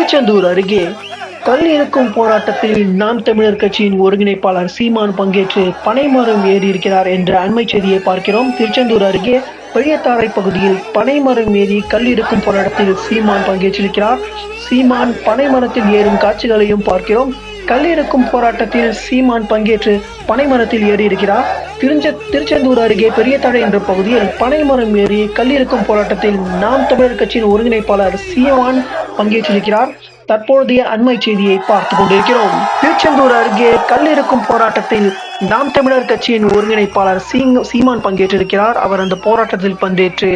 திருச்செந்தூர் அருகே கல் இறக்கும் போராட்டத்தில் நாம் தமிழர் கட்சியின் ஒருங்கிணைப்பாளர் சீமான் பங்கேற்று பனைமரம் ஏறி இருக்கிறார் என்ற அண்மை செய்தியை பார்க்கிறோம். திருச்செந்தூர் அருகே பெரியத்தாறை பகுதியில் பனைமரம் ஏறி கல் இறக்கும் போராட்டத்தில் சீமான் பங்கேற்றிருக்கிறார். சீமான் பனைமரத்தில் ஏறும் காட்சிகளையும் பார்க்கிறோம். கல் இறக்கும் போராட்டத்தில் சீமான் பங்கேற்று பனைமரத்தில் ஏறி இருக்கிறார். திருச்செந்தூர் அருகே பெரியத்தாறை என்ற பகுதியில் பனைமரம் ஏறி கல் இறக்கும் போராட்டத்தில் நாம் தமிழர் கட்சியின் ஒருங்கிணைப்பாளர் சீமான் பங்கேற்றிருக்கிறார். தற்போதைய அண்மை செய்தியை பார்த்துக் கொண்டிருக்கிறோம். திருச்செந்தூர் அருகே கல் இறக்கும் போராட்டத்தில் நாம் தமிழர் கட்சியின் ஒருங்கிணைப்பாளர் சீமான் பங்கேற்றிருக்கிறார். அவர் அந்த போராட்டத்தில் பங்கேற்று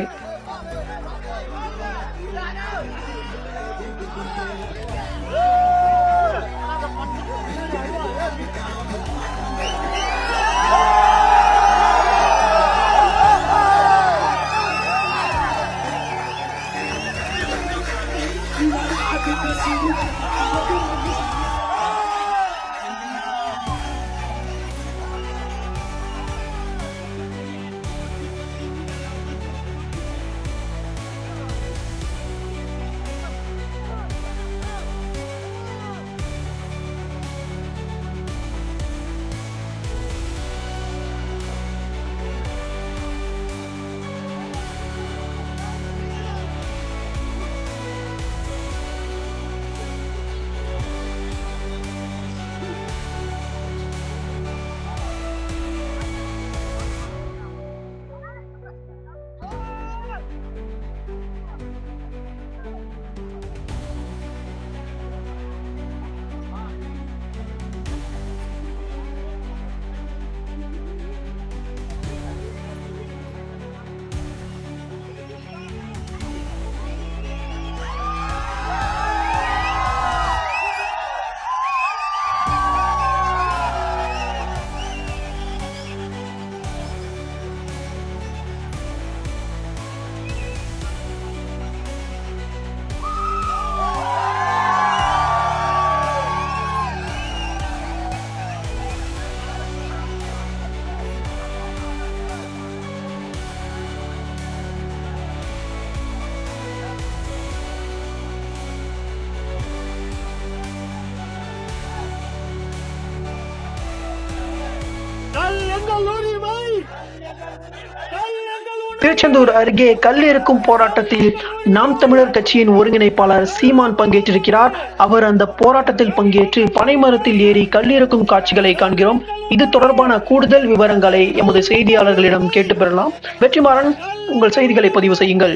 திருச்செந்தூர் அருகே கல் இறக்கும் போராட்டத்தில் நாம் தமிழர் கட்சியின் ஒருங்கிணைப்பாளர் சீமான் பங்கேற்றிருக்கிறார். அவர் அந்த போராட்டத்தில் பங்கேற்று பனைமரத்தில் ஏறி கல் இறக்கும் காட்சிகளை காண்கிறோம். இது தொடர்பான கூடுதல் விவரங்களை எமது செய்தியாளர்களிடம் கேட்டு பெறலாம். வெற்றிமாறன், உங்கள் செய்திகளை பதிவு செய்யுங்கள்.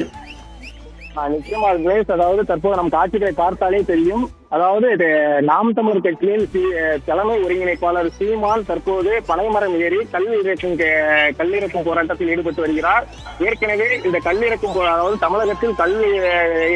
நிச்சயமா கிளேஸ், அதாவது தற்போது நம் காட்சிகளை பார்த்தாலே தெரியும். அதாவது நாம் தமிழர் கட்சியின் தலைமை ஒருங்கிணைப்பாளர் சீமான் தற்போது பனைமரம் ஏறி கல்லிறக்கும் போராட்டத்தில் ஈடுபட்டு வருகிறார். ஏற்கனவே இந்த கல்லிறக்கும், அதாவது தமிழகத்தில் கல்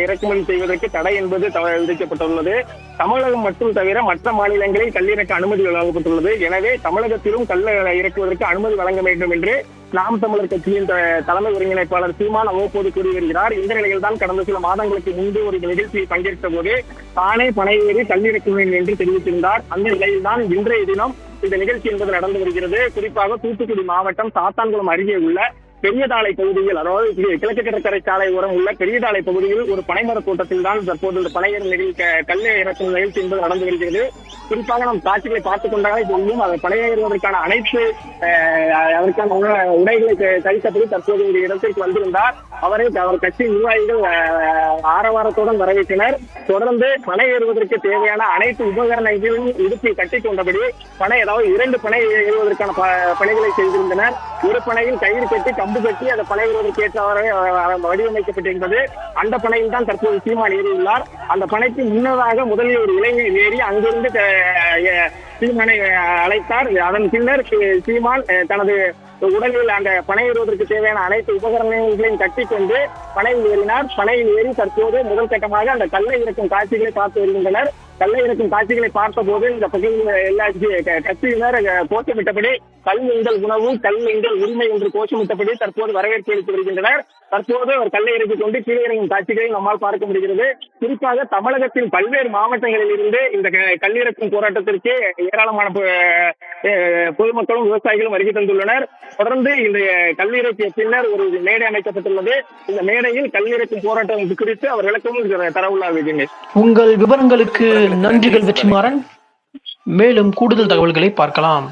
இறக்குமதி செய்வதற்கு தடை என்பது விதிக்கப்பட்டுள்ளது. தமிழகம் மட்டும் தவிர மற்ற மாநிலங்களில் கல்லிறக்க அனுமதி வழங்கப்பட்டுள்ளது. எனவே தமிழகத்திலும் கல் இறக்குவதற்கு அனுமதி வழங்க வேண்டும் என்று நாம் தமிழர் கட்சியின் தலைமை ஒருங்கிணைப்பாளர் சீமான் அவ்வப்போது கூறி வருகிறார். இந்த நிலையில் தான் கடந்த சில மாதங்களுக்கு முன்பு ஒரு நிகழ்ச்சியில் பங்கேற்ற போது தானே பனை ஏறி கல்லிறக்குவேன் என்று தெரிவித்திருந்தார். அந்த நிலையில் தான் இன்றைய தினம் இந்த நிகழ்ச்சி என்பது நடந்து வருகிறது. குறிப்பாக தூத்துக்குடி மாவட்டம் சாத்தான்குளம் அருகே உள்ள பெரியதாளை பகுதியில், அதாவது கிழக்கு கடற்கரை சாலை ஓரம் உள்ள பெரியதாளை பகுதியில் ஒரு பனைமர தோட்டத்தில் தான் தற்போது இந்த பனையேறு கல்லை இறக்கும் நிகழ்ச்சி என்பது நடந்து வருகிறது. குறிப்பாக நம் காட்சிகளை பார்த்துக் கொண்டாலே தெரியும். அதை பனையேறுவதற்கான அனைத்து அதற்கான உடைகளை கழித்தபடி தற்போது இந்த இடத்திற்கு வந்திருந்தார். அவர் கட்சி நிர்வாகிகள் ஆரவாரத்துடன் வரவேற்றனர். தொடர்ந்து பனை ஏறுவதற்கு தேவையான அனைத்து உபகரணங்களையும் இடுப்பில் கட்டிக் கொண்டபடி அதாவது 2 பனை ஏறுவதற்கான பணிகளை செய்திருந்தனர். ஒரு பனையில் கயிறு கட்டி கம்பு கட்டி அதை பனை ஏறுவதற்கு ஏற்றவாறு வடிவமைக்கப்பட்டிருந்தது. அந்த பனையில் தான் தற்போது சீமான் ஏறியுள்ளார். அந்த பனைக்கு முன்னதாக முதலில் ஒரு இளைஞர் ஏறி அங்கிருந்து சீமானை அழைத்தார். அதன் பின்னர் சீமான் தனது உடலில் அந்த பனை ஏறுவதற்கு தேவையான அனைத்து உபகரணங்களையும் கட்டிக்கொண்டு பனையில் ஏறினார். பனையில் ஏறி தற்போது முதல் கட்டமாக அந்த கல்லை இறக்கும் காட்சிகளை பார்த்து வருகின்றனர். கல்லை இறக்கும் காட்சிகளை பார்த்த போது இந்த பகுதியில் எல்லா கட்சியினர் கோஷமிட்டபடி கல் எங்கள் உணவு, கல் எங்கள் உரிமை என்று கோஷமிட்டபடி தற்போது வரவேற்பு அளித்து வருகின்றனர். தற்போது அவர் கல்லை இறக்கிக் கொண்டு கீழே இறங்கும் காட்சிகளை நம்மால் பார்க்க முடிகிறது. குறிப்பாக தமிழகத்தின் பல்வேறு மாவட்டங்களில் இருந்து இந்த கல்லிறக்கும் போராட்டத்திற்கு ஏராளமான பொதுமக்களும் விவசாயிகளும் வருகை தந்துள்ளனர். தொடர்ந்து இந்த கல்லிறக்கிய பின்னர் ஒரு மேடை அமைக்கப்பட்டுள்ளது. இந்த மேடையில் கல்லிறக்கும் போராட்டம் குறித்து அவர் விளக்கமும் தர உள்ளார். உங்கள் விவரங்களுக்கு நன்றிகள் வெற்றிமாறன். மேலும் கூடுதல் தகவல்களை பார்க்கலாம்.